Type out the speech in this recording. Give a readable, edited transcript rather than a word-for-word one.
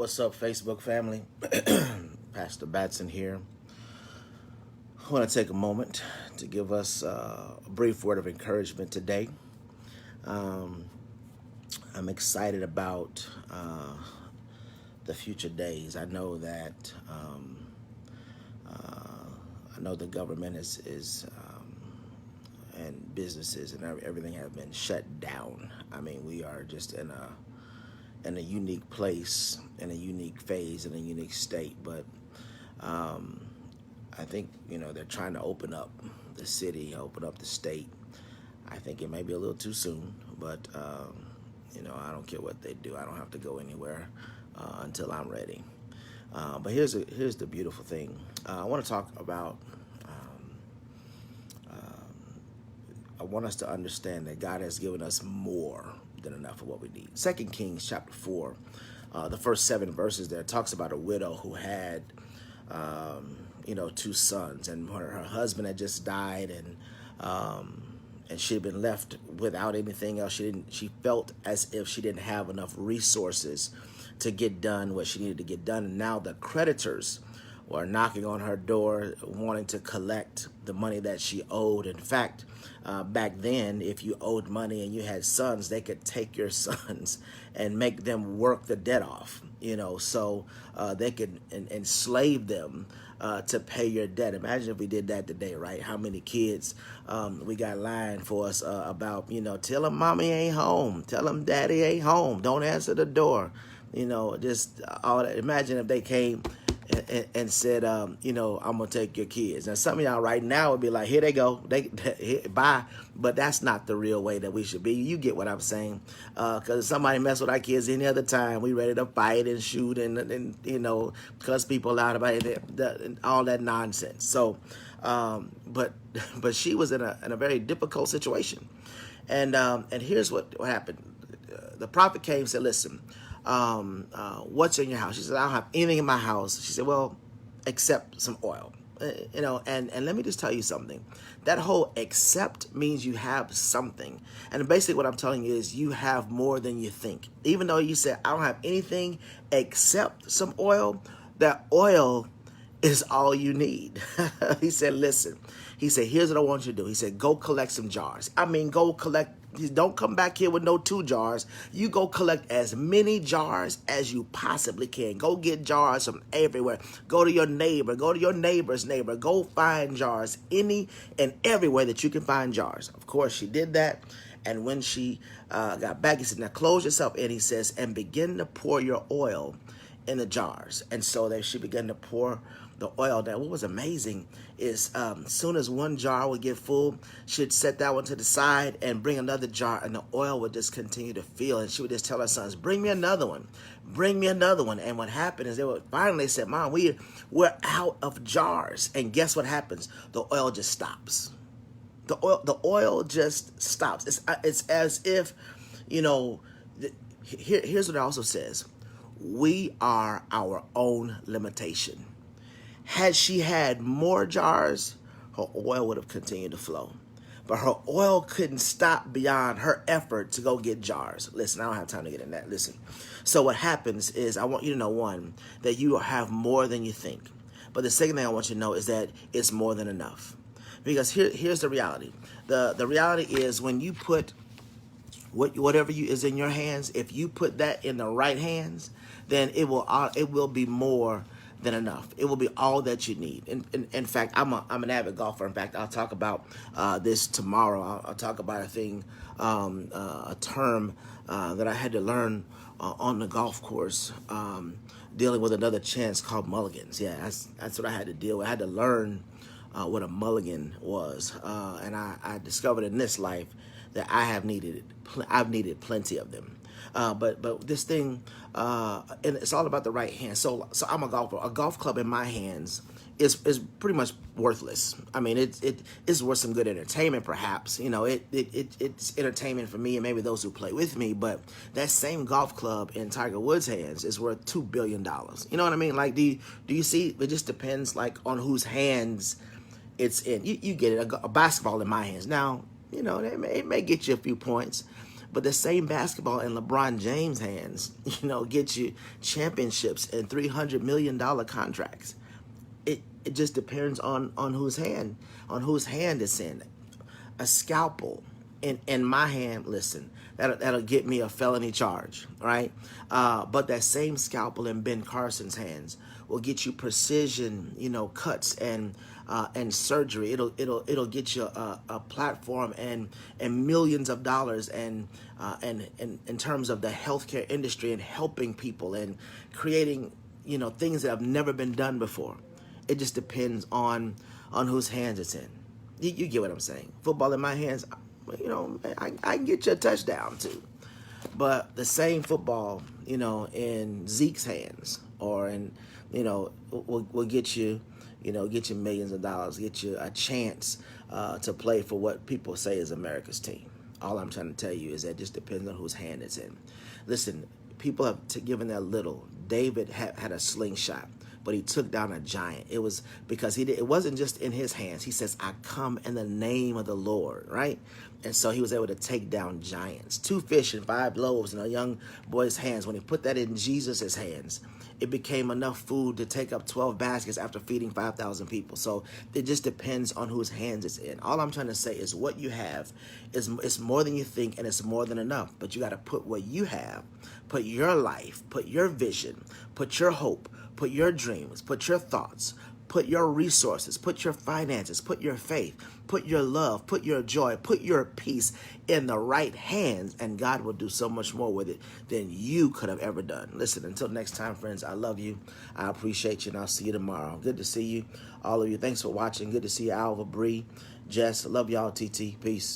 What's up, Facebook family? Pastor Batson here. I want to take a moment to give us a brief word of encouragement today. Um, I'm excited about the future days. I know that I know the government is and businesses and everything have been shut down. I mean, we are just in a unique place, in a unique phase, in a unique state. But I think they're trying to open up the city, open up the state. I think it may be a little too soon, but I don't care what they do. I don't have to go anywhere until I'm ready. But here's the beautiful thing. I want to talk about. I want us to understand that God has given us more than enough of what we need. 2 Kings chapter 4, the first 7 verses there talks about a widow who had, 2 sons, and her husband had just died, and she had been left without anything else. She felt as if she didn't have enough resources to get done what she needed to get done, and now the creditors were knocking on her door, wanting to collect the money that she owed. In fact, back then, if you owed money and you had sons, they could take your sons and make them work the debt off, so they could enslave them to pay your debt. Imagine if we did that today, right? How many kids we got lying for us about, tell them mommy ain't home, tell them daddy ain't home, don't answer the door, just all that. Imagine if they came and said, I'm gonna take your kids. And some of y'all right now would be like, here they go, bye. But that's not the real way that we should be. You get what I'm saying? Because somebody mess with our kids any other time, we ready to fight and shoot and cuss people out about it, all that nonsense. So, but she was in a very difficult situation, and here's what happened. The prophet came and said, listen. What's in your house? She said, I don't have anything in my house. She said, well, except some oil. And let me just tell you something. That whole except means you have something. And basically what I'm telling you is you have more than you think. Even though you said, I don't have anything except some oil, that oil is all you need. He said, listen. He said, here's what I want you to do. He said, go collect some jars. Go collect. Don't come back here with no 2 jars. You go collect as many jars as you possibly can. Go get jars from everywhere. Go to your neighbor. Go to your neighbor's neighbor. Go find jars any and everywhere that you can find jars. Of course, she did that. And when she got back, he said, now close yourself in. He says, and begin to pour your oil in the jars. And so there she began to pour the oil down. What was amazing is as soon as one jar would get full, she'd set that one to the side and bring another jar, and the oil would just continue to fill. And she would just tell her sons, bring me another one. Bring me another one. And what happened is they would finally say, Mom, we're out of jars. And guess what happens? The oil just stops. The oil just stops. It's as if, here's what it also says. We are our own limitation. Had she had more jars, her oil would have continued to flow. But her oil couldn't stop beyond her effort to go get jars. Listen, I don't have time to get in that. Listen. So what happens is I want you to know, one, that you have more than you think. But the second thing I want you to know is that it's more than enough. Because here's the reality. The reality is when you put whatever is in your hands, if you put that in the right hands, then it will be more than enough. It will be all that you need. In fact, I'm an avid golfer. In fact, I'll talk about this tomorrow. I'll talk about a term that I had to learn on the golf course, dealing with another chance called mulligans. Yeah, that's what I had to deal with. I had to learn what a mulligan was, and I discovered in this life that I've needed plenty of them. But this thing, and it's all about the right hand. So I'm a golfer. A golf club in my hands is pretty much worthless. I mean, it's worth some good entertainment, perhaps. It's entertainment for me and maybe those who play with me. But that same golf club in Tiger Woods' hands is worth $2 billion. You know what I mean? Like, do you see? It just depends, like, on whose hands it's in. You get it. A basketball in my hands now. It may get you a few points. But the same basketball in LeBron James' hands, gets you championships and $300 million contracts. It just depends on whose hand it's in. A scalpel in my hand, listen, that'll get me a felony charge, right? But that same scalpel in Ben Carson's hands will get you precision, cuts and surgery. It'll get you a platform and millions of dollars and in terms of the healthcare industry and helping people and creating things that have never been done before. It just depends on whose hands it's in. You get what I'm saying? Football in my hands, I can get you a touchdown too. But the same football, in Zeke's hands or will get you, get you millions of dollars, get you a chance to play for what people say is America's team. All I'm trying to tell you is that it just depends on whose hand it's in. Listen, people have given that little. David had a slingshot, but he took down a giant. It was because it wasn't just in his hands. He says, I come in the name of the Lord, right? And so he was able to take down giants. 2 fish and 5 loaves in a young boy's hands. When he put that in Jesus' hands, it became enough food to take up 12 baskets after feeding 5,000 people. So it just depends on whose hands it's in. All I'm trying to say is what you have it's more than you think, and it's more than enough. But you got to put what you have, put your life, put your vision, put your hope, put your dreams, put your thoughts, put your resources, put your finances, put your faith, put your love, put your joy, put your peace in the right hands, and God will do so much more with it than you could have ever done. Listen, until next time, friends, I love you. I appreciate you, and I'll see you tomorrow. Good to see you, all of you. Thanks for watching. Good to see you, Alva, Bree, Jess. Love y'all, TT. Peace.